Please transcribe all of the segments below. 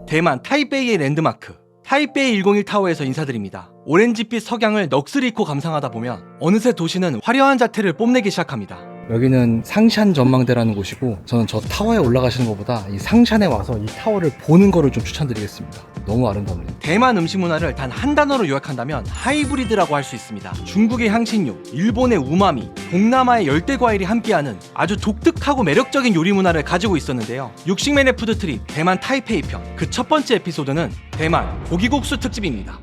대만 타이베이의 랜드마크 타이베이 101 타워에서 인사드립니다. 오렌지빛 석양을 넋을 잃고 감상하다 보면 어느새 도시는 화려한 자태를 뽐내기 시작합니다. 여기는 상샨 전망대라는 곳이고, 저는 저 타워에 올라가시는 것보다 이 상샨에 와서 이 타워를 보는 거를 좀 추천드리겠습니다. 너무 아름답네요. 대만 음식 문화를 단 한 단어로 요약한다면 하이브리드라고 할 수 있습니다. 중국의 향신료, 일본의 우마미, 동남아의 열대 과일이 함께하는 아주 독특하고 매력적인 요리 문화를 가지고 있었는데요. 육식맨의 푸드트립 대만 타이페이 편, 그 첫 번째 에피소드는 대만 고기국수 특집입니다.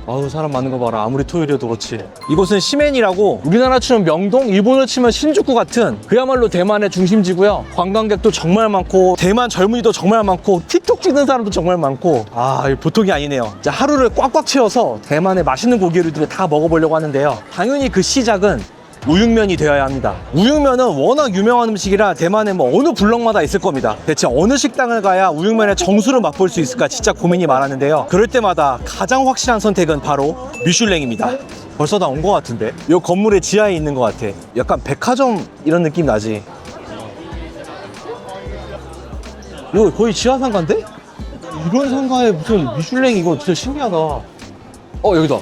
아우, 사람 많은 거 봐라. 아무리 토요일이어도 그렇지. 이곳은 시멘이라고, 우리나라 치면 명동, 일본으로 치면 신주쿠 같은 그야말로 대만의 중심지고요. 관광객도 정말 많고, 대만 젊은이도 정말 많고, 틱톡 찍는 사람도 정말 많고, 이거 보통이 아니네요. 자, 하루를 꽉꽉 채워서 대만의 맛있는 고기 요리들을 다 먹어보려고 하는데요. 당연히 그 시작은 우육면이 되어야 합니다. 우육면은 워낙 유명한 음식이라 대만에 뭐 어느 블럭마다 있을 겁니다. 대체 어느 식당을 가야 우육면의 정수를 맛볼 수 있을까 진짜 고민이 많았는데요. 그럴 때마다 가장 확실한 선택은 바로 미슐랭입니다. 벌써 다 온 것 같은데? 이 건물의 지하에 있는 것 같아. 약간 백화점 이런 느낌 나지? 이거 거의 지하 상가인데? 이런 상가에 무슨 미슐랭, 이거 진짜 신기하다. 여기다.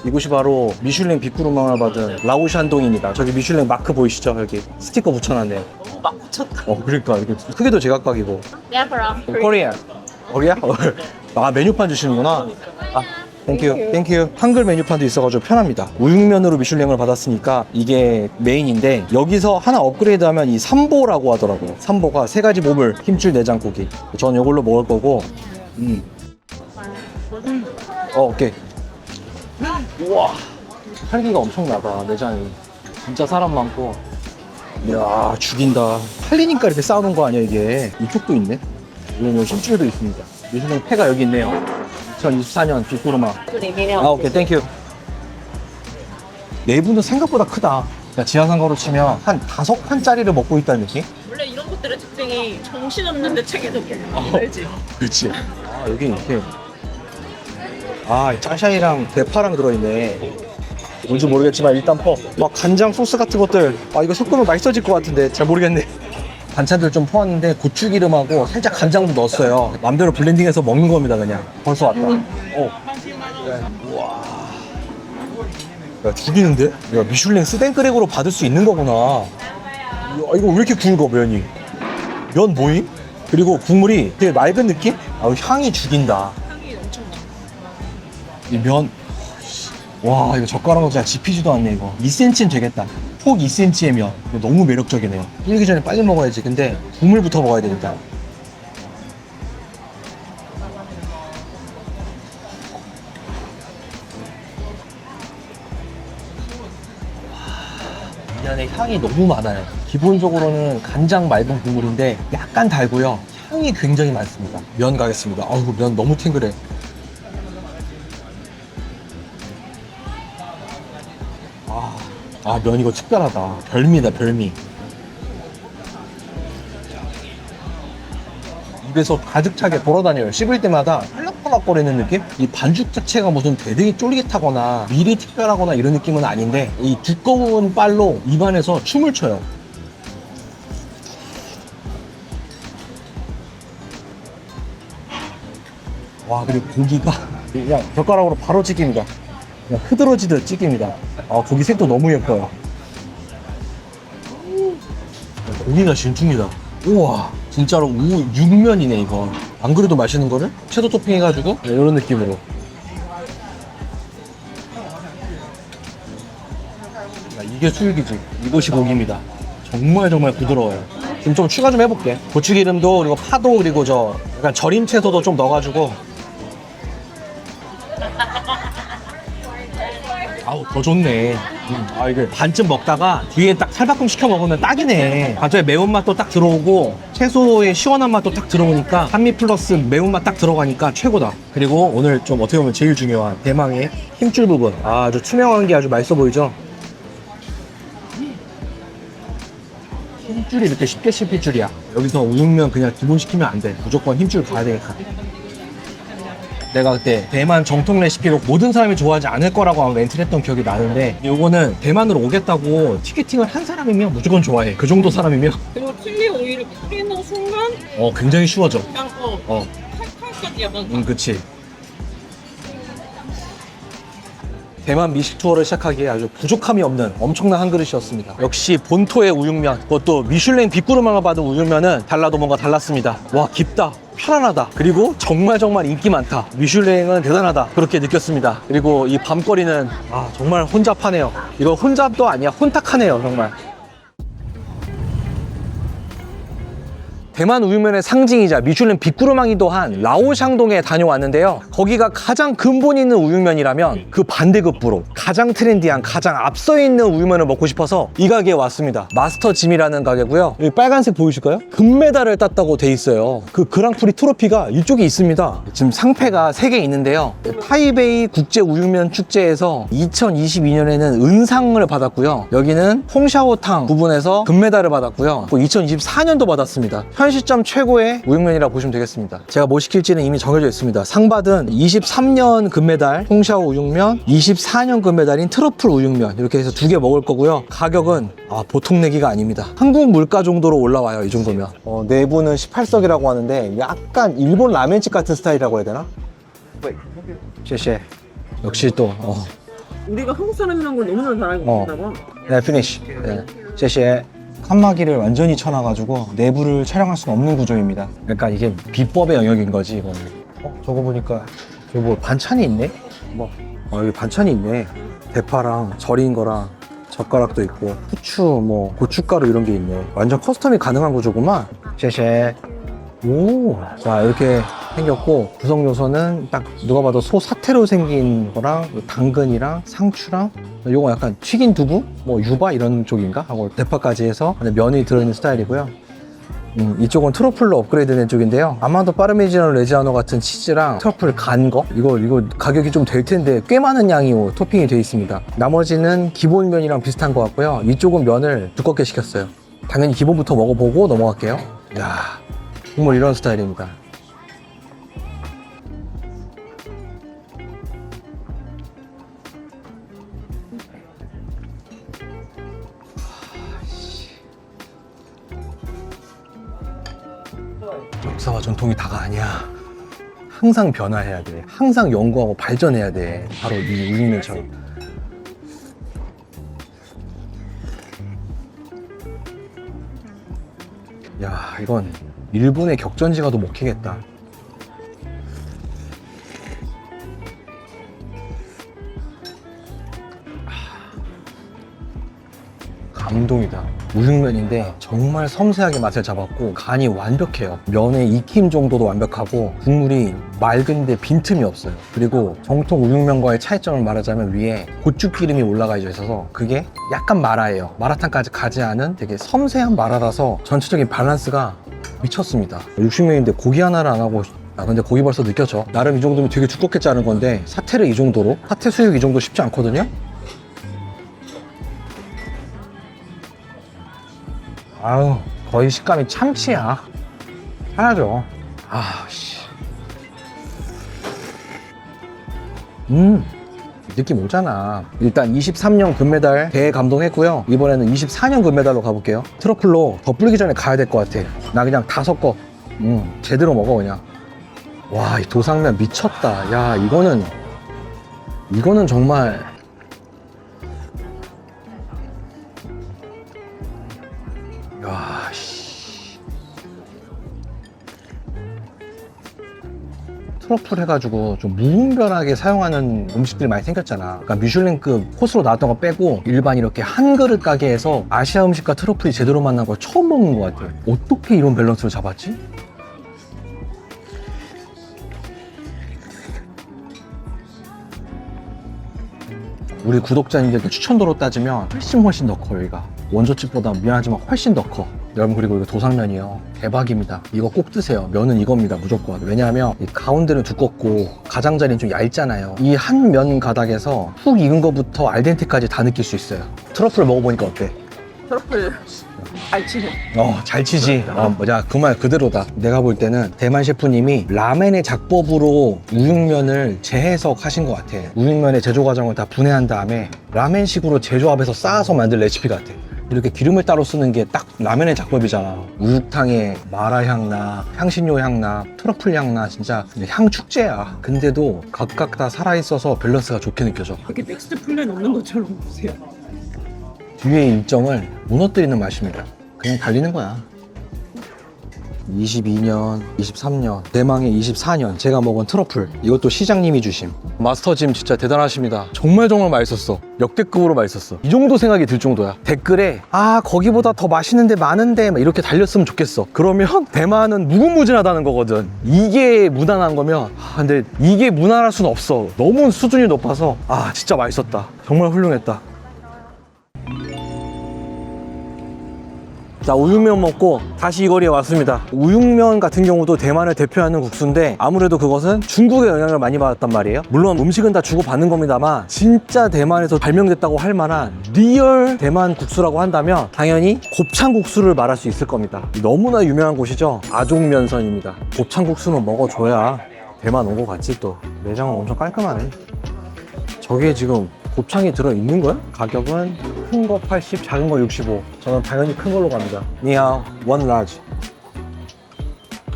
이곳이 바로 미슐랭 빅그루망을 받은 라오샨동입니다. 저기 미슐랭 마크 보이시죠? 여기 스티커 붙여놨네요. 막 붙였다. 그러니까 이게 크기도 제각각이고. Yeah, from 코리안. 코리아? 메뉴판 주시는구나. 땡큐. 한글 메뉴판도 있어가지고 편합니다. 우육면으로 미슐랭을 받았으니까 이게 메인인데, 여기서 하나 업그레이드하면 이 삼보라고 하더라고요. 삼보가 3가지 보물, 힘줄 내장고기. 전 이걸로 먹을 거고. 오케이. 우와, 팔기가 엄청나다. 내장이 진짜 사람 많고. 이야, 죽인다. 팔리니까 이렇게 쌓아놓은 거 아니야 이게. 이쪽도 있네. 여기 힘줄도 있습니다. 미슐랭 패가 여기 있네요. 2024년 빅그루망. 오케이, 땡큐. 내부는 생각보다 크다. 그러니까 지하상가로 치면 한 5칸짜리를 먹고 있다는 느낌? 원래 이런 것들의 특징이 정신없는데 책에도 알지? 그렇지. 여기 이렇게 짜샤이랑 대파랑 들어있네. 뭔지 모르겠지만 일단 막 간장 소스 같은 것들, 이거 섞으면 맛있어질 것 같은데 잘 모르겠네. 반찬들 좀 퍼왔는데 고추기름하고 살짝 간장도 넣었어요. 맘대로 블렌딩해서 먹는 겁니다. 그냥 벌써 왔다. 우와, 야, 죽이는데? 야, 미슐랭 스댕크랙으로 받을 수 있는 거구나. 야, 이거 왜 이렇게 굵어 면이? 면 모임? 그리고 국물이 되게 맑은 느낌? 향이 죽인다. 이 면, 와, 이거 젓가락으로 그냥 집히지도 않네. 이거 2cm는 되겠다. 폭 2cm의 면. 이거 너무 매력적이네요. 일기 전에 빨리 먹어야지. 근데 국물부터 먹어야 되니까. 이 안에 향이 너무 많아요. 기본적으로는 간장 맑은 국물인데 약간 달고요. 향이 굉장히 많습니다. 면 가겠습니다. 면 너무 탱글해. 면 이거 특별하다. 별미다, 별미. 입에서 가득 차게 돌아다녀요. 씹을 때마다 펄럭펄럭거리는 느낌? 이 반죽 자체가 무슨 되게 쫄깃하거나 밀이 특별하거나 이런 느낌은 아닌데, 이 두꺼운 빨로 입안에서 춤을 춰요. 와, 그리고 고기가 그냥 젓가락으로 바로 찢깁니다. 그냥 흐드러지듯 찢깁니다. 고기 색도 너무 예뻐요. 고기가 진퉁이다. 우와, 진짜로 육면이네 이거. 안 그래도 맛있는 거를 채소 토핑 해가지고 이런 느낌으로. 이게 수육이지. 이것이 고기입니다. 정말 부드러워요. 지금 좀 추가 좀 해볼게. 고추기름도, 그리고 파도, 그리고 약간 절임 채소도 좀 넣어가지고. 더 좋네. 이게 반쯤 먹다가 뒤에 딱 살밥금 시켜 먹으면 딱이네. 갑자기 매운맛도 딱 들어오고 채소의 시원한 맛도 딱 들어오니까, 산미 플러스 매운맛 딱 들어가니까 최고다. 그리고 오늘 좀 어떻게 보면 제일 중요한 대망의 힘줄 부분. 아주 투명한 게 아주 맛있어 보이죠? 힘줄이 이렇게 쉽게 씹힐 줄이야. 여기서 우육면 그냥 기본 시키면 안 돼. 무조건 힘줄 가야 되니까. 내가 그때 대만 정통 레시피로 모든 사람이 좋아하지 않을 거라고 아마 멘트를 했던 기억이 나는데 요거는 대만으로 오겠다고 티켓팅을 한 사람이면 무조건 좋아해. 그 정도 사람이면 그리고 칠리 오일을 뿌리는 순간 굉장히 쉬워져. 그냥 칼칼까지 약간 그치. 대만 미식 투어를 시작하기에 아주 부족함이 없는 엄청난 한 그릇이었습니다. 역시 본토의 우육면, 그것도 미슐랭 빅그루망을 받은 우육면은 달라도 뭔가 달랐습니다. 와, 깊다, 편안하다, 그리고 정말 인기 많다. 미슐랭은 대단하다, 그렇게 느꼈습니다. 그리고 이 밤거리는 정말 혼잡하네요. 이거 혼잡도 아니야, 혼탁하네요, 정말. 대만 우육면의 상징이자 미슐랭 빅그루망이도 한 라오샹동에 다녀왔는데요. 거기가 가장 근본 있는 우육면이라면 그 반대급부로 가장 트렌디한, 가장 앞서 있는 우육면을 먹고 싶어서 이 가게에 왔습니다. 마스터짐이라는 가게고요. 여기 빨간색 보이실까요? 금메달을 땄다고 돼 있어요. 그 그랑프리 트로피가 이쪽에 있습니다. 지금 상패가 3개 있는데요. 타이베이 국제 우육면 축제에서 2022년에는 은상을 받았고요. 여기는 홍샤오탕 부분에서 금메달을 받았고요. 또 2024년도 받았습니다. 현 시점 최고의 우육면이라 보시면 되겠습니다. 제가 뭐 시킬지는 이미 정해져 있습니다. 상 받은 23년 금메달 홍샤오 우육면, 24년 금메달인 트러플 우육면, 이렇게 해서 2개 먹을 거고요. 가격은 보통 내기가 아닙니다. 한국 물가 정도로 올라와요, 이 정도면. 내부는 18석이라고 하는데 약간 일본 라멘집 같은 스타일이라고 해야 되나? 쉐쉐. 역시 또 우리가 한국 사람이란 걸 너무나 잘 알고 있나 봐. 네, 피니쉬. 네. 쉐쉐. 칸막이를 완전히 쳐놔가지고 내부를 촬영할 수는 없는 구조입니다. 그러니까 이게 비법의 영역인 거지, 이거는. 저거 보니까 저기 뭐 반찬이 있네? 여기 반찬이 있네. 대파랑 절인 거랑 젓가락도 있고 후추, 뭐 고춧가루 이런 게 있네. 완전 커스텀이 가능한 구조구만. 쉐쉐. 오, 자, 이렇게 생겼고 구성 요소는 딱 누가 봐도 소 사태로 생긴 거랑 당근이랑 상추랑 요거 약간 튀긴 두부? 뭐 유바 이런 쪽인가? 하고 대파까지 해서 면이 들어있는 스타일이고요. 이쪽은 트러플로 업그레이드된 쪽인데요. 아마도 파르미지아노 레지아노 같은 치즈랑 트러플 간 거? 이거 가격이 좀 될 텐데 꽤 많은 양이 토핑이 되어 있습니다. 나머지는 기본 면이랑 비슷한 것 같고요. 이쪽은 면을 두껍게 시켰어요. 당연히 기본부터 먹어보고 넘어갈게요. 이야, 국물 이런 스타일입니다. 역사와 전통이 다가 아니야. 항상 변화해야 돼. 항상 연구하고 발전해야 돼. 바로 이 우육면처럼. 야, 이건 일본의 격전지 가도 먹히겠다. 감동이다. 우육면인데 정말 섬세하게 맛을 잡았고 간이 완벽해요. 면의 익힘 정도도 완벽하고 국물이 맑은데 빈틈이 없어요. 그리고 정통 우육면과의 차이점을 말하자면 위에 고추기름이 올라가 있어서 그게 약간 마라예요. 마라탕까지 가지 않은 되게 섬세한 마라라서 전체적인 밸런스가 미쳤습니다. 육식면인데 고기 하나를 안 하고 근데 고기 벌써 느껴져. 나름 이 정도면 되게 두껍게 자른 건데 사태를 이 정도로? 사태 수육 이 정도 쉽지 않거든요? 아유, 거의 식감이 참치야. 하나죠. 느낌 오잖아. 일단 23년 금메달 대감동했고요. 이번에는 24년 금메달로 가볼게요. 트러플로 더 불기 전에 가야 될 것 같아. 나 그냥 다 섞어. 제대로 먹어 그냥. 와, 이 도상면 미쳤다. 야, 이거는 정말. 야, 씨. 트러플 해가지고 좀 무분별하게 사용하는 음식들이 많이 생겼잖아. 그러니까 미슐랭급 코스로 나왔던 거 빼고 일반 이렇게 한 그릇 가게에서 아시아 음식과 트러플이 제대로 만난 걸 처음 먹는 것 같아. 어떻게 이런 밸런스를 잡았지? 우리 구독자님들께 추천도로 따지면 훨씬 더 커요. 여기가 원조집보다 미안하지만 훨씬 더 커. 여러분, 그리고 이거 도상면이요, 대박입니다. 이거 꼭 드세요. 면은 이겁니다, 무조건. 왜냐하면 이 가운데는 두껍고 가장자리는 좀 얇잖아요. 이 한 면 가닥에서 푹 익은 거부터 알덴테까지 다 느낄 수 있어요. 트러플 먹어보니까 어때? 트러플 잘 치네. 잘 치지. 야, 그 말 그대로다. 내가 볼 때는 대만 셰프님이 라멘의 작법으로 우육면을 재해석하신 것 같아. 우육면의 제조 과정을 다 분해한 다음에 라멘식으로 제조합해서 쌓아서 만든 레시피 같아. 이렇게 기름을 따로 쓰는 게 딱 라면의 작법이잖아. 우육탕에 마라향 나, 향신료 향 나, 트러플 향 나, 진짜 향 축제야. 근데도 각각 다 살아있어서 밸런스가 좋게 느껴져. 이렇게 넥스트 플랜 없는 것처럼 보세요. 뒤에 일정을 무너뜨리는 맛입니다. 그냥 달리는 거야. 22년, 23년, 대망의 24년 제가 먹은 트러플, 이것도 시장님이 주심. 마스터짐 진짜 대단하십니다. 정말 맛있었어. 역대급으로 맛있었어. 이 정도 생각이 들 정도야. 댓글에 거기보다 더 맛있는데 많은데 막 이렇게 달렸으면 좋겠어. 그러면 대만은 무궁무진하다는 거거든. 이게 무난한 거면 근데 이게 무난할 수는 없어. 너무 수준이 높아서 진짜 맛있었다. 정말 훌륭했다. 자, 우육면 먹고 다시 이 거리에 왔습니다. 우육면 같은 경우도 대만을 대표하는 국수인데 아무래도 그것은 중국의 영향을 많이 받았단 말이에요. 물론 음식은 다 주고받는 겁니다만 진짜 대만에서 발명됐다고 할 만한 리얼 대만 국수라고 한다면 당연히 곱창국수를 말할 수 있을 겁니다. 너무나 유명한 곳이죠. 아종면선입니다. 곱창국수는 먹어줘야 대만 온 것 같지. 또 매장은 엄청 깔끔하네. 저게 지금 곱창이 들어있는 거야? 가격은 큰 거 80, 작은 거 65. 저는 당연히 큰 걸로 갑니다. 니하오, 원 라지.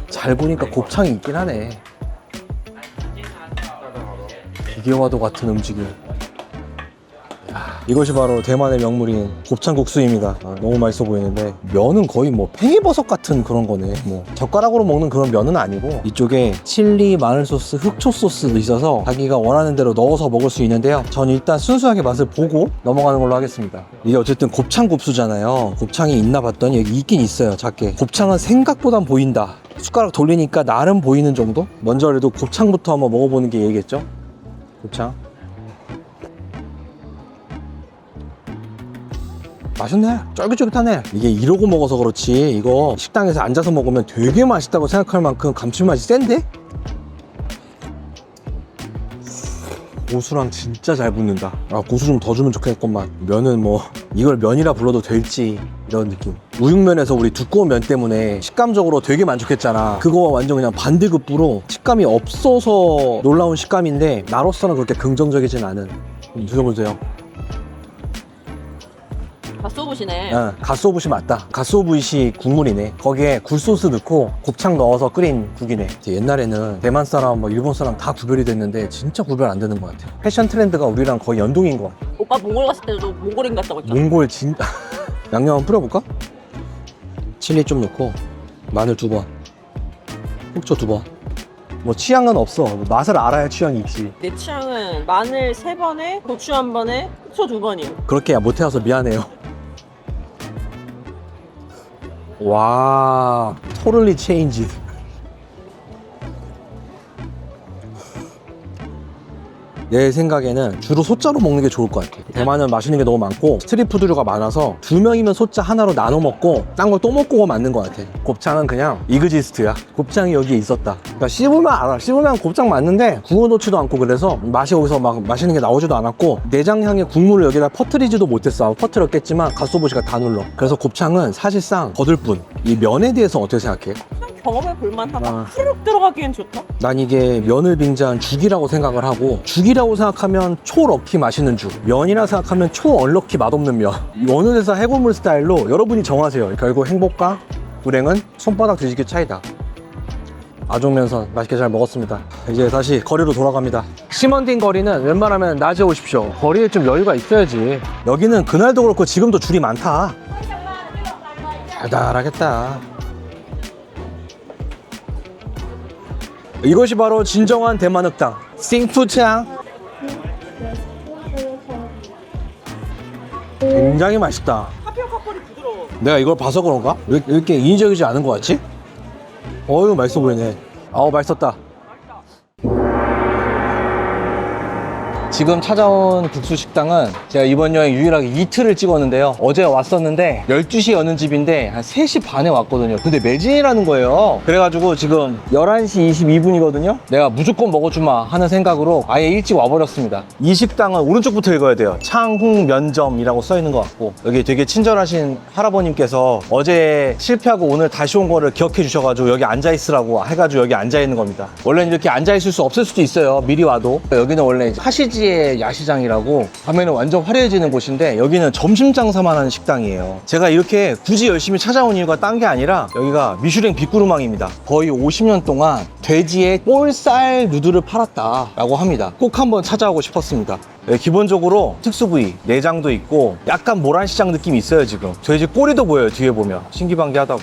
잘 보니까 곱창이 있긴 하네. 기계와도 같은 움직임. 이것이 바로 대만의 명물인 곱창국수입니다. 너무 맛있어 보이는데 면은 거의 뭐 팽이버섯 같은 그런 거네. 뭐 젓가락으로 먹는 그런 면은 아니고 이쪽에 칠리, 마늘 소스, 흑초 소스도 있어서 자기가 원하는 대로 넣어서 먹을 수 있는데요. 전 일단 순수하게 맛을 보고 넘어가는 걸로 하겠습니다. 이게 어쨌든 곱창국수잖아요. 곱창이 있나 봤더니 여기 있긴 있어요. 작게. 곱창은 생각보단 보인다. 숟가락 돌리니까 나름 보이는 정도? 먼저 그래도 곱창부터 한번 먹어보는 게 예의겠죠? 곱창. 맛있네. 쫄깃쫄깃하네. 이게 이러고 먹어서 그렇지 이거 식당에서 앉아서 먹으면 되게 맛있다고 생각할 만큼 감칠맛이 센데? 고수랑 진짜 잘 붙는다. 고수 좀 더 주면 좋겠건만. 면은 뭐 이걸 면이라 불러도 될지 이런 느낌. 우육면에서 우리 두꺼운 면 때문에 식감적으로 되게 만족했잖아. 그거와 완전 그냥 반대급부로 식감이 없어서 놀라운 식감인데 나로서는 그렇게 긍정적이진 않은. 드셔보세요. 갓소부시네. 갓소부시 맞다. 갓소부시 국물이네. 거기에 굴소스 넣고 곱창 넣어서 끓인 국이네. 옛날에는 대만 사람, 일본 사람 다 구별이 됐는데 진짜 구별 안 되는 것 같아. 패션 트렌드가 우리랑 거의 연동인 것 같아. 오빠 몽골 갔을 때도 몽골인 같다고 했잖아. 몽골 진짜. 양념 한번 뿌려볼까? 칠리 좀 넣고 마늘 2번, 흑초 2번. 뭐 취향은 없어. 맛을 알아야 취향이 있지. 내 취향은 마늘 3번에 고추 1번에 후초 2번이요. 그렇게 못해와서 미안해요. 와, 토럴리 체인지. 내 생각에는 주로 소자로 먹는 게 좋을 것 같아. 대만은 맛있는 게 너무 많고 스트리트푸드류가 많아서 2명이면 소자 하나로 나눠 먹고 딴 걸 또 먹고 맞는 것 같아. 곱창은 그냥 이그지스트야. 곱창이 여기에 있었다. 그러니까 씹으면 알아. 씹으면 곱창 맞는데 구워놓지도 않고 그래서 맛이 거기서 막 맛있는 게 나오지도 않았고 내장향의 국물을 여기다 퍼뜨리지도 못했어. 퍼뜨렸겠지만 갓소부시가 다 눌러. 그래서 곱창은 사실상 거들 뿐. 이 면에 대해서 어떻게 생각해? 경험해 볼만하다. 후루룩 들어가기엔 좋다. 난 이게 면을 빙자한 죽이라고 생각을 하고 죽이라고 생각하면 초럭키 맛있는 죽, 면이라 생각하면 초얼럭키 맛없는 면. 이 어느 데서 해골물 스타일로 여러분이 정하세요. 결국 행복과 불행은 손바닥 뒤집기 차이다. 아종면선 맛있게 잘 먹었습니다. 이제 다시 거리로 돌아갑니다. 시먼딩 거리는 웬만하면 낮에 오십시오. 거리에 좀 여유가 있어야지. 여기는 그날도 그렇고 지금도 줄이 많다. 달달하겠다. 이것이 바로 진정한 대만 흑당 싱푸창. 굉장히 맛있다. 파피오카콜이 부드러워. 내가 이걸 봐서 그런가? 왜 이렇게 인위적이지 않은 것 같지? 어휴, 맛있어 보이네. 아우, 맛있었다. 지금 찾아온 국수 식당은 제가 이번 여행 유일하게 이틀을 찍었는데요. 어제 왔었는데 12시에 여는 집인데 한 3시 반에 왔거든요. 근데 매진이라는 거예요. 그래가지고 지금 11시 22분이거든요. 내가 무조건 먹어주마 하는 생각으로 아예 일찍 와버렸습니다. 이 식당은 오른쪽부터 읽어야 돼요. 창흥면점이라고 써있는 것 같고, 여기 되게 친절하신 할아버님께서 어제 실패하고 오늘 다시 온 거를 기억해 주셔가지고 여기 앉아있으라고 해가지고 여기 앉아있는 겁니다. 원래는 이렇게 앉아있을 수 없을 수도 있어요. 미리 와도. 여기는 원래 하시지의 야시장이라고 밤에는 완전 화려해지는 곳인데, 여기는 점심 장사만 하는 식당이에요. 제가 이렇게 굳이 열심히 찾아온 이유가 딴 게 아니라 여기가 미슐랭 빅구르망입니다. 거의 50년 동안 돼지의 볼살 누드를 팔았다라고 합니다. 꼭 한번 찾아오고 싶었습니다. 네, 기본적으로 특수 부위, 내장도 있고 약간 모란시장 느낌이 있어요. 지금 돼지 꼬리도 보여요. 뒤에 보면 신기방기하다고.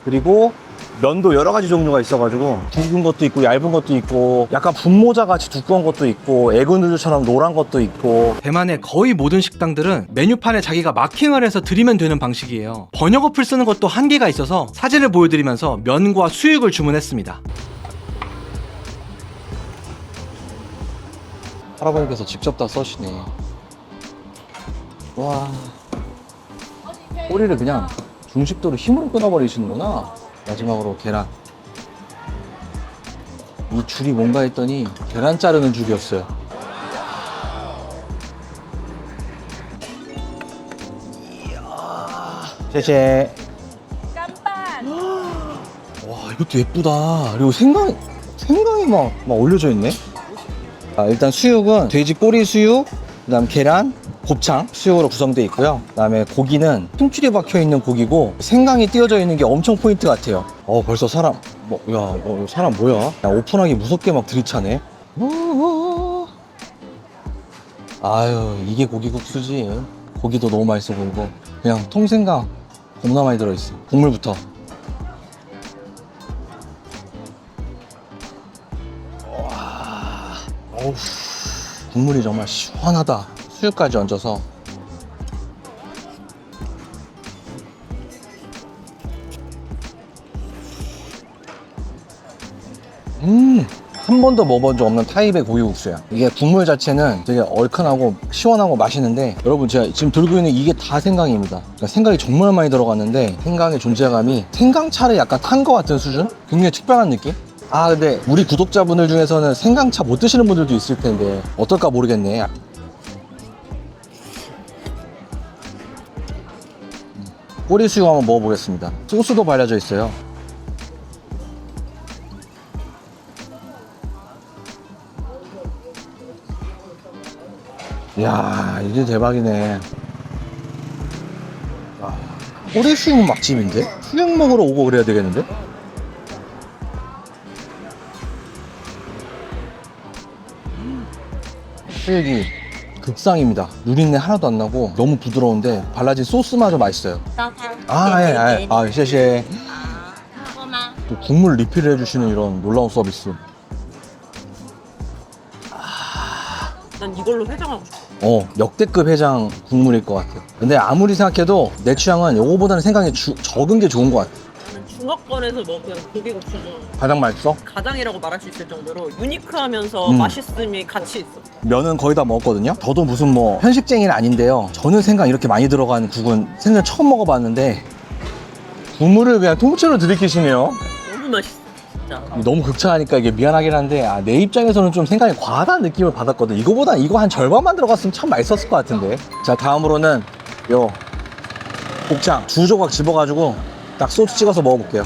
그리고 면도 여러 가지 종류가 있어가지고 굵은 것도 있고 얇은 것도 있고 약간 분모자 같이 두꺼운 것도 있고 에그누들처럼 노란 것도 있고. 대만의 거의 모든 식당들은 메뉴판에 자기가 마킹을 해서 드리면 되는 방식이에요. 번역 어플 쓰는 것도 한계가 있어서 사진을 보여드리면서 면과 수육을 주문했습니다. 할아버님께서 직접 다 써시네. 와, 꼬리를 그냥 중식도로 힘으로 끊어버리시는구나. 마지막으로 계란. 이 줄이 뭔가 했더니 계란 자르는 줄이었어요. 쉐쉐. 와, 이것도 예쁘다. 그리고 생강이 막 올려져 있네. 일단 수육은 돼지 꼬리 수육, 그 다음 계란, 곱창 수육으로 구성되어 있고요. 그 다음에 고기는 통줄이 박혀 있는 고기고 생강이 띄어져 있는 게 엄청 포인트 같아요. 벌써 사람 사람 뭐야? 야, 오픈하기 무섭게 막 들이차네. 아유, 이게 고기국수지. 고기도 너무 맛있어 보이고 그냥 통생강 겁나 많이 들어있어. 국물부터. 어우, 국물이 정말 시원하다. 수육까지 얹어서. 한 번도 먹어본 적 없는 타입의 고기국수야. 이게 국물 자체는 되게 얼큰하고 시원하고 맛있는데, 여러분 제가 지금 들고 있는 이게 다 생강입니다. 그러니까 생강이 정말 많이 들어갔는데 생강의 존재감이 생강차를 약간 탄 것 같은 수준? 굉장히 특별한 느낌? 근데 우리 구독자분들 중에서는 생강차 못 드시는 분들도 있을 텐데 어떨까 모르겠네. 꼬리 수육 한번 먹어보겠습니다. 소스도 발라져 있어요. 이야, 이게 대박이네. 꼬리 수육은 맛집인데? 수육 먹으러 오고 그래야 되겠는데? 수육이 극상입니다. 누린내 하나도 안 나고 너무 부드러운데 발라진 소스마저 맛있어요. 쉐쉐. 또 국물 리필을 해주시는 이런 놀라운 서비스. 난 이걸로 해장하고 싶어. 역대급 해장 국물일 것 같아요. 근데 아무리 생각해도 내 취향은 요거보다는 생강이 적은 게 좋은 것 같아. 나는 중화권에서 먹은 고기국수 중 가장 맛있어? 가장이라고 말할 수 있을 정도로 유니크하면서 맛있음이 같이 있어. 면은 거의 다 먹었거든요. 저도 무슨 뭐 편식쟁이는 아닌데요. 저는 생강 이렇게 많이 들어간 국은 생전 처음 먹어봤는데 국물을 그냥 통째로 들이키시네요. 너무 맛있어, 진짜. 너무 극찬하니까 이게 미안하긴 한데 내 입장에서는 좀 생강이 과하다는 느낌을 받았거든. 이거보다 이거 한 절반만 들어갔으면 참 맛있었을 것 같은데. 자, 다음으로는 요 곱창 2조각 집어가지고 딱 소스 찍어서 먹어볼게요.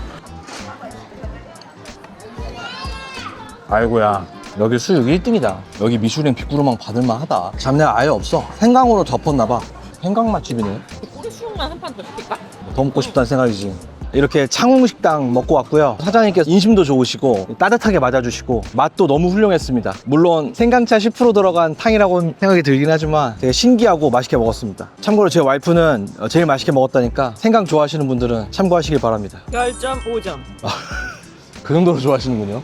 아이고야, 여기 수육 1등이다. 여기 미슐랭 빅구르망 받을만 하다. 잡내가 아예 없어. 생강으로 덮었나봐. 생강 맛집이네. 꼬리 수육만 한 판 더 시킬까? 더 먹고 싶다는 생각이지. 이렇게 창웅식당 먹고 왔고요. 사장님께서 인심도 좋으시고 따뜻하게 맞아주시고 맛도 너무 훌륭했습니다. 물론 생강차 10% 들어간 탕이라고 생각이 들긴 하지만 되게 신기하고 맛있게 먹었습니다. 참고로 제 와이프는 제일 맛있게 먹었다니까 생강 좋아하시는 분들은 참고하시길 바랍니다. 별점 5점. 그 정도로 좋아하시는군요.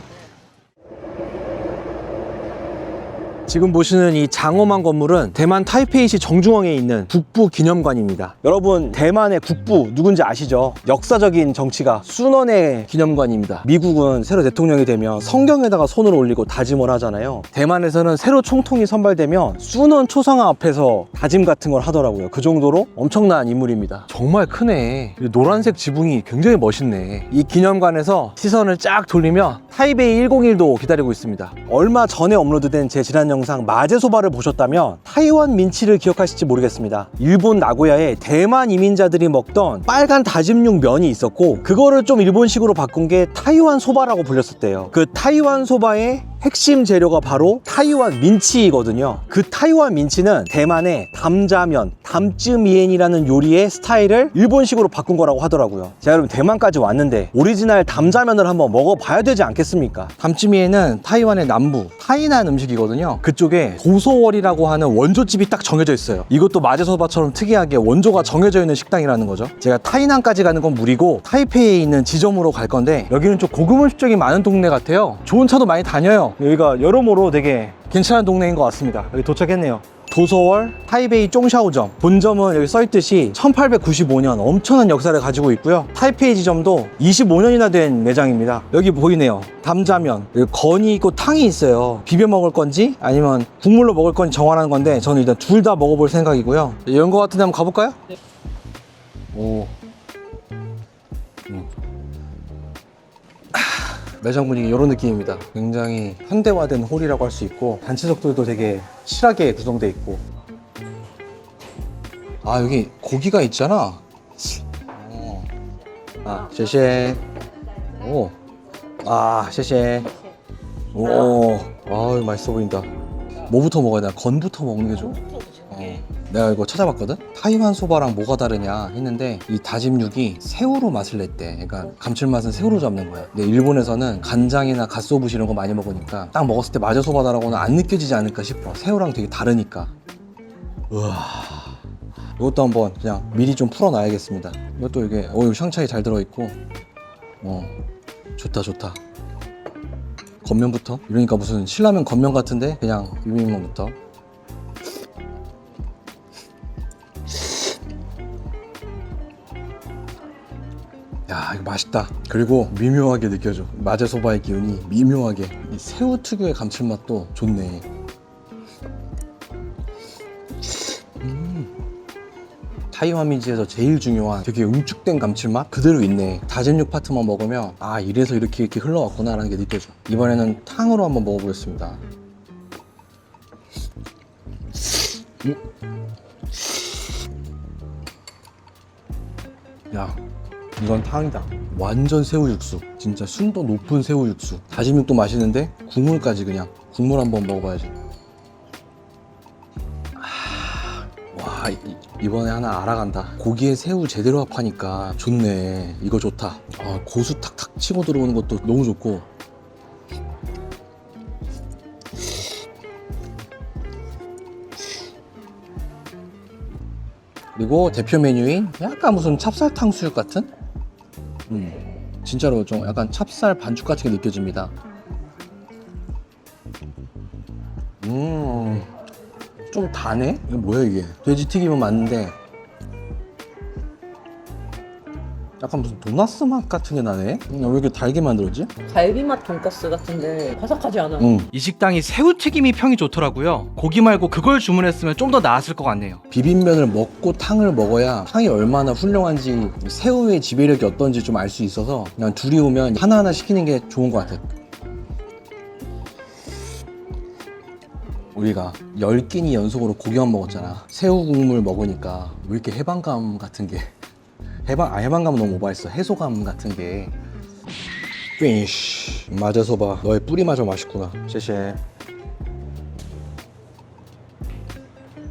지금 보시는 이 장엄한 건물은 대만 타이페이시 정중앙에 있는 국부 기념관입니다. 여러분, 대만의 국부 누군지 아시죠? 역사적인 정치가 순원의 기념관입니다. 미국은 새로 대통령이 되면 성경에다가 손을 올리고 다짐을 하잖아요. 대만에서는 새로 총통이 선발되면 순원 초상화 앞에서 다짐 같은 걸 하더라고요. 그 정도로 엄청난 인물입니다. 정말 크네. 이 노란색 지붕이 굉장히 멋있네. 이 기념관에서 시선을 쫙 돌리면 타이베이 101도 기다리고 있습니다. 얼마 전에 업로드된 제 지난 영상 마제소바를 보셨다면 타이완 민치를 기억하실지 모르겠습니다. 일본 나고야에 대만 이민자들이 먹던 빨간 다짐육 면이 있었고, 그거를 좀 일본식으로 바꾼 게 타이완 소바라고 불렸었대요. 그 타이완 소바의 핵심 재료가 바로 타이완 민치이거든요. 그 타이완 민치는 대만의 담자면, 담쯔미엔이라는 요리의 스타일을 일본식으로 바꾼 거라고 하더라고요. 제가 여러분 대만까지 왔는데 오리지널 담자면을 한번 먹어봐야 되지 않겠습니까? 담쯔미엔은 타이완의 남부 타이난 음식이거든요. 그쪽에 도소월이라고 하는 원조집이 딱 정해져 있어요. 이것도 마제소바처럼 특이하게 원조가 정해져 있는 식당이라는 거죠. 제가 타이난까지 가는 건 무리고 타이페이에 있는 지점으로 갈 건데, 여기는 좀 고급 음식점이 많은 동네 같아요. 좋은 차도 많이 다녀요. 여기가 여러모로 되게 괜찮은 동네인 것 같습니다. 여기 도착했네요. 도서월 타이베이 쫑샤오점. 본점은 여기 써있듯이 1895년 엄청난 역사를 가지고 있고요. 타이페이 지점도 25년이나 된 매장입니다. 여기 보이네요. 담자면. 여기 건이 있고 탕이 있어요. 비벼 먹을 건지 아니면 국물로 먹을 건지 정하는 건데, 저는 일단 둘 다 먹어볼 생각이고요. 이런 거 같은데 한번 가볼까요? 네. 오. 매장 분위기 이런 느낌입니다. 굉장히 현대화된 홀이라고 할 수 있고, 단체석들도 되게 실하게 구성되어 있고. 아, 여기 고기가 있잖아. 아, 쉐쉐. 오. 아, 쉐쉐. 오. 아, 맛있어 보인다. 뭐부터 먹어야 되나? 건부터 먹는 게 좋아. 내가 이거 찾아봤거든? 타이완 소바랑 뭐가 다르냐 했는데, 이 다짐육이 새우로 맛을 냈대. 그러니까 감칠맛은 새우로 잡는 거야. 근데 일본에서는 간장이나 갓소부시 이런 거 많이 먹으니까 딱 먹었을 때 마제소바다라고는 안 느껴지지 않을까 싶어. 새우랑 되게 다르니까. 우와. 이것도 한번 그냥 미리 좀 풀어놔야겠습니다. 이것도 이게 이거 샹차이 잘 들어있고. 좋다 좋다. 겉면부터? 이러니까 무슨 신라면 겉면 같은데 그냥 비빔면부터. 야, 이거 맛있다. 그리고 미묘하게 느껴져. 마제소바의 기운이 미묘하게. 이 새우 특유의 감칠맛도 좋네. 타이완 민지에서 제일 중요한 되게 응축된 감칠맛 그대로 있네. 다짐육 파트만 먹으면 아, 이래서 이렇게 흘러왔구나 라는 게 느껴져. 이번에는 탕으로 한번 먹어보겠습니다. 야, 이건 탕이다. 완전 새우 육수. 진짜 순도 높은 새우 육수. 다짐육도 맛있는데 국물까지 그냥. 국물 한번 먹어봐야지. 와, 이번에 하나 알아간다. 고기에 새우 제대로 합하니까 좋네. 이거 좋다. 아, 고수 탁탁 치고 들어오는 것도 너무 좋고. 그리고 대표 메뉴인 약간 무슨 찹쌀 탕수육 같은? 진짜로 좀 약간 찹쌀 반죽 같은 게 느껴집니다. 좀 다네? 이게 뭐야 이게? 돼지튀김은 맞는데 약간 무슨 도나스 맛 같은 게 나네? 왜 이렇게 달게 만들었지? 갈비맛 돈가스 같은데 바삭하지 않아. 이 식당이 새우튀김이 평이 좋더라고요. 고기 말고 그걸 주문했으면 좀 더 나았을 것 같네요. 비빔면을 먹고 탕을 먹어야 탕이 얼마나 훌륭한지, 새우의 지배력이 어떤지 좀 알 수 있어서 그냥 둘이 오면 하나하나 시키는 게 좋은 것 같아요. 우리가 10끼니 연속으로 고기만 먹었잖아. 새우 국물 먹으니까 왜 이렇게 해방감 같은 게 해방감은 너무 오버했어. 해소감 같은 게. 피니쉬. 마제소바 너의 뿌리마저 맛있구나. 쉐쉐.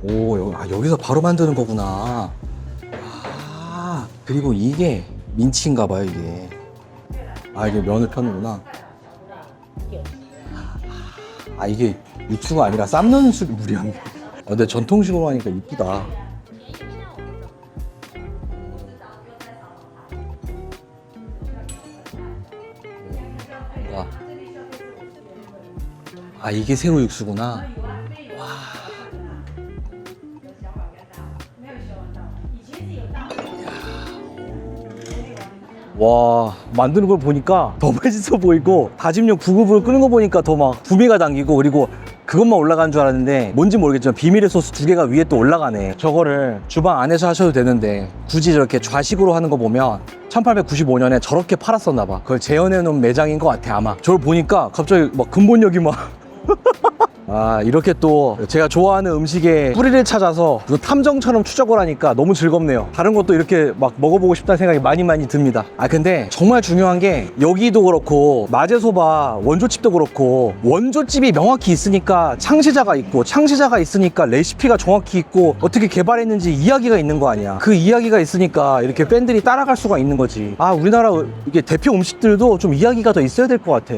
오, 여기서 바로 만드는 거구나. 아, 그리고 이게 민치인가 봐요, 이게. 아, 이게 면을 펴는구나. 아, 이게 육수가 아니라 삶는 물이었네. 근데 전통식으로 하니까 이쁘다. 아, 이게 새우 육수구나. 와, 만드는 걸 보니까 더 맛있어 보이고 다짐육 부글부글 끓는 거 보니까 더 막 구미가 당기고, 그리고 그것만 올라간 줄 알았는데 뭔지 모르겠지만 비밀의 소스 2개가 위에 또 올라가네. 저거를 주방 안에서 하셔도 되는데 굳이 저렇게 좌식으로 하는 거 보면 1895년에 저렇게 팔았었나 봐. 그걸 재현해 놓은 매장인 것 같아 아마. 저걸 보니까 갑자기 막 근본력이 막 아, 이렇게 또 제가 좋아하는 음식의 뿌리를 찾아서 탐정처럼 추적을 하니까 너무 즐겁네요. 다른 것도 이렇게 막 먹어보고 싶다는 생각이 많이 듭니다. 아, 근데 정말 중요한 게 여기도 그렇고 마제소바 원조집도 그렇고 원조집이 명확히 있으니까 창시자가 있고, 창시자가 있으니까 레시피가 정확히 있고, 어떻게 개발했는지 이야기가 있는 거 아니야. 그 이야기가 있으니까 이렇게 팬들이 따라갈 수가 있는 거지. 아, 우리나라 이게 대표 음식들도 좀 이야기가 더 있어야 될 것 같아.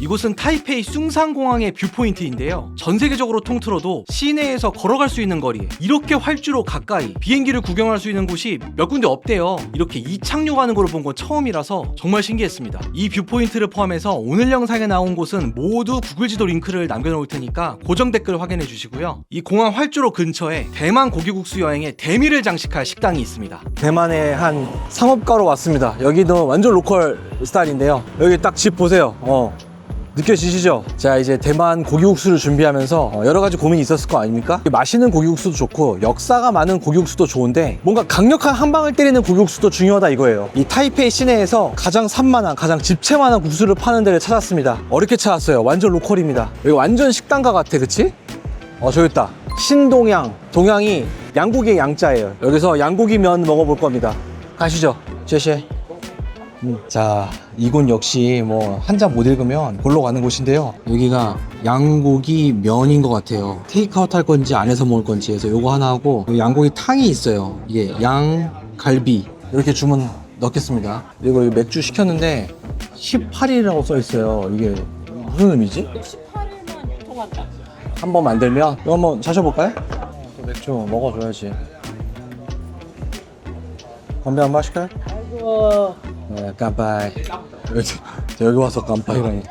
이곳은 타이페이 숭상공항의 뷰포인트인데요. 전 세계적으로 통틀어도 시내에서 걸어갈 수 있는 거리에 이렇게 활주로 가까이 비행기를 구경할 수 있는 곳이 몇 군데 없대요. 이렇게 이착륙하는 걸 본 건 처음이라서 정말 신기했습니다. 이 뷰포인트를 포함해서 오늘 영상에 나온 곳은 모두 구글 지도 링크를 남겨놓을 테니까 고정 댓글 확인해 주시고요. 이 공항 활주로 근처에 대만 고기국수 여행의 대미를 장식할 식당이 있습니다. 대만의 한 상업가로 왔습니다. 여기도 완전 로컬 스타일인데요. 여기 딱 집 보세요. 느껴지시죠? 자, 이제 대만 고기국수를 준비하면서 여러 가지 고민이 있었을 거 아닙니까? 맛있는 고기국수도 좋고 역사가 많은 고기국수도 좋은데 뭔가 강력한 한 방을 때리는 고기국수도 중요하다 이거예요. 이 타이페이 시내에서 가장 산만한, 가장 집채만한 국수를 파는 데를 찾았습니다. 어렵게 찾았어요. 완전 로컬입니다. 여기 완전 식당가 같아, 그치? 저기 있다. 신동양. 동양이 양고기의 양자예요. 여기서 양고기 면 먹어볼 겁니다. 가시죠. 제시. 자, 이곳 역시 뭐 한 장 못 읽으면 골로 가는 곳인데요. 여기가 양고기 면인 것 같아요. 테이크아웃 할 건지 안에서 먹을 건지 해서 요거 하나 하고, 양고기 탕이 있어요. 이게 양갈비 이렇게 주문 넣겠습니다. 그리고 맥주 시켰는데 18일이라고 써 있어요. 이게 무슨 의미지? 18일만 유통한다. 한번 만들면 이거 한번 자셔볼까요? 또 맥주 먹어줘야지. 건배 한번 하실까요? 아이고. 네, 깜빡. 여기 와서 깜빡이라니.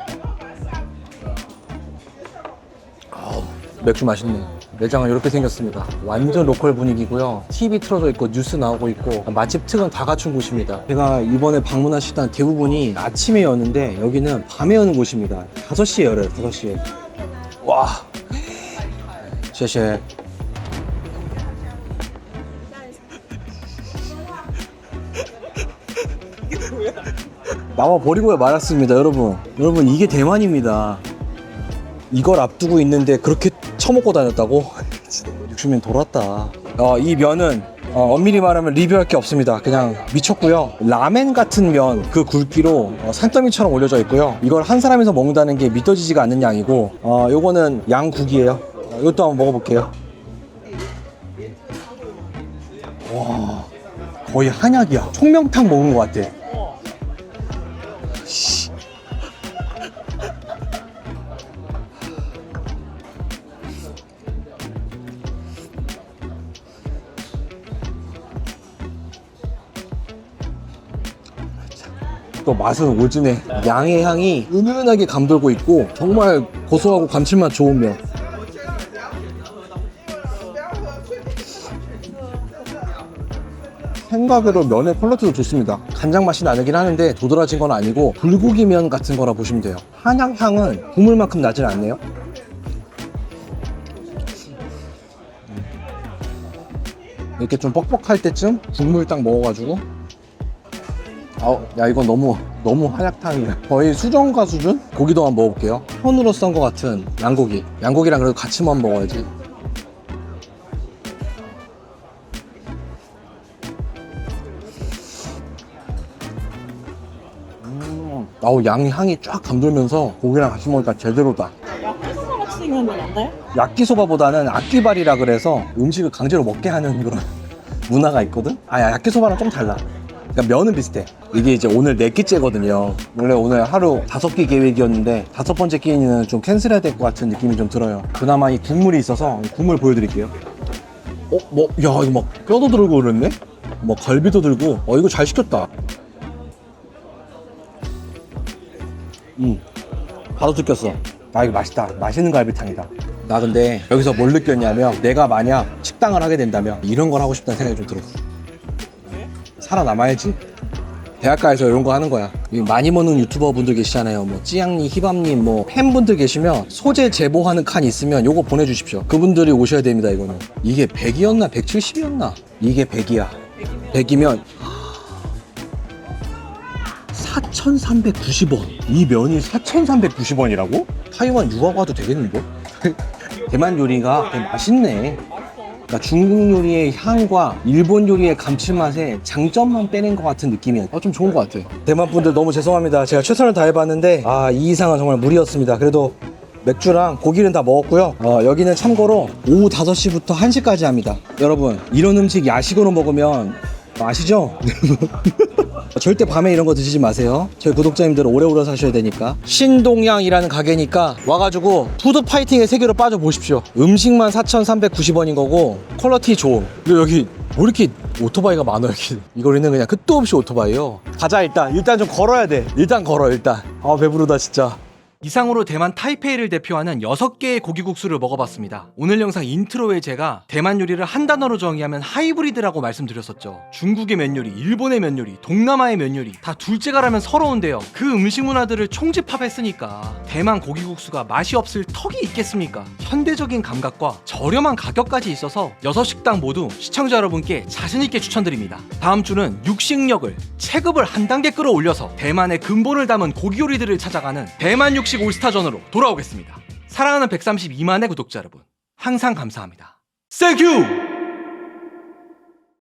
맥주 맛있네. 매장은 이렇게 생겼습니다. 완전 로컬 분위기고요. TV 틀어져 있고 뉴스 나오고 있고 맛집 특은 다 갖춘 곳입니다. 제가 이번에 방문한 식당 대부분이 아침에 여는데 여기는 밤에 여는 곳입니다. 5시에 열어요. 5시에. 와. 쉐쉐. 나와 버리고 말았습니다. 여러분 이게 대만입니다. 이걸 앞두고 있는데 그렇게 처먹고 다녔다고? 60년 돌았다. 이 면은 엄밀히 말하면 리뷰할 게 없습니다. 그냥 미쳤고요. 라멘 같은 면 그 굵기로 산더미처럼 올려져 있고요. 이걸 한 사람이서 먹는다는 게 믿어지지가 않는 양이고, 요거는 양국이에요. 이것도 한번 먹어볼게요. 와, 거의 한약이야. 총명탕 먹은 것 같아. 또 맛은 오지네. 양의 향이 은은하게 감돌고 있고 정말 고소하고 감칠맛 좋은 면. 생각외로 면의 퀄리티도 좋습니다. 간장 맛이 나긴 하는데 도드라진 건 아니고 불고기 면 같은 거라 보시면 돼요. 한약 향은 국물만큼 나진 않네요. 이렇게 좀 뻑뻑할 때쯤 국물 딱 먹어가지고, 야, 이건 너무 한약탕이야. 거의 수정과 수준? 고기도 한번 먹어볼게요. 손으로 썬 것 같은 양고기랑 그래도 같이만 먹어야지. 양 향이 쫙 감돌면서 고기랑 같이 먹으니까 제대로다. 야끼소바 같이 생겼는데? 야끼소바보다는 악기발이라 그래서 음식을 강제로 먹게 하는 그런 문화가 있거든? 야끼소바랑 좀 달라. 그러니까 면은 비슷해. 이게 이제 오늘 4끼째거든요. 원래 오늘 하루 5끼 계획이었는데 5번째 끼니는 좀 캔슬해야 될 것 같은 느낌이 좀 들어요. 그나마 이 국물이 있어서 국물 보여드릴게요. 야, 이거 막 뼈도 들고 그랬네? 뭐 갈비도 들고. 이거 잘 시켰다. 바로 느꼈어. 이거 맛있다. 맛있는 갈비탕이다. 나 근데 여기서 뭘 느꼈냐면 내가 만약 식당을 하게 된다면 이런 걸 하고 싶다는 생각이 좀 들었어. 살아남아야지. 대학가에서 이런 거 하는 거야. 많이 먹는 유튜버 분들 계시잖아요. 뭐 찌양님, 희밤님, 뭐 팬분들 계시면 소재 제보하는 칸 있으면 요거 보내주십시오. 그분들이 오셔야 됩니다. 이거는 이게 100이었나 170이었나 이게 100이야. 100이면 4,390원. 이 면이 4,390원이라고? 타이완 유학 와도 되겠는데? 대만 요리가 되게 맛있네. 그러니까 중국 요리의 향과 일본 요리의 감칠맛에 장점만 빼낸 것 같은 느낌이야. 좀 좋은 것 같아. 대만 분들 너무 죄송합니다. 제가 최선을 다해봤는데 이 이상은 정말 무리였습니다. 그래도 맥주랑 고기는 다 먹었고요. 여기는 참고로 오후 5시부터 1시까지 합니다. 여러분 이런 음식 야식으로 먹으면 아시죠? 절대 밤에 이런 거 드시지 마세요. 저희 구독자님들 오래오래 사셔야 되니까. 신동양이라는 가게니까 와가지고 푸드 파이팅의 세계로 빠져보십시오. 음식만 4,390원인 거고 퀄리티 좋음. 그리고 여기 왜 이렇게 오토바이가 많아 여기. 이 거리는 그냥 끝도 없이 오토바이요. 가자. 일단 좀 걸어야 돼. 일단 걸어. 배부르다 진짜. 이상으로 대만 타이페이를 대표하는 6개의 고기국수를 먹어봤습니다. 오늘 영상 인트로에 제가 대만 요리를 한 단어로 정의하면 하이브리드라고 말씀드렸었죠. 중국의 면 요리, 일본의 면 요리, 동남아의 면 요리 다 둘째가라면 서러운데요. 그 음식 문화들을 총집합했으니까 대만 고기국수가 맛이 없을 턱이 있겠습니까? 현대적인 감각과 저렴한 가격까지 있어서 6식당 모두 시청자 여러분께 자신있게 추천드립니다. 다음 주는 육식력을 체급을 한 단계 끌어올려서 대만의 근본을 담은 고기 요리들을 찾아가는 대만 육식 올스타전으로 돌아오겠습니다. 사랑하는 132만의 구독자 여러분, 항상 감사합니다. Thank you!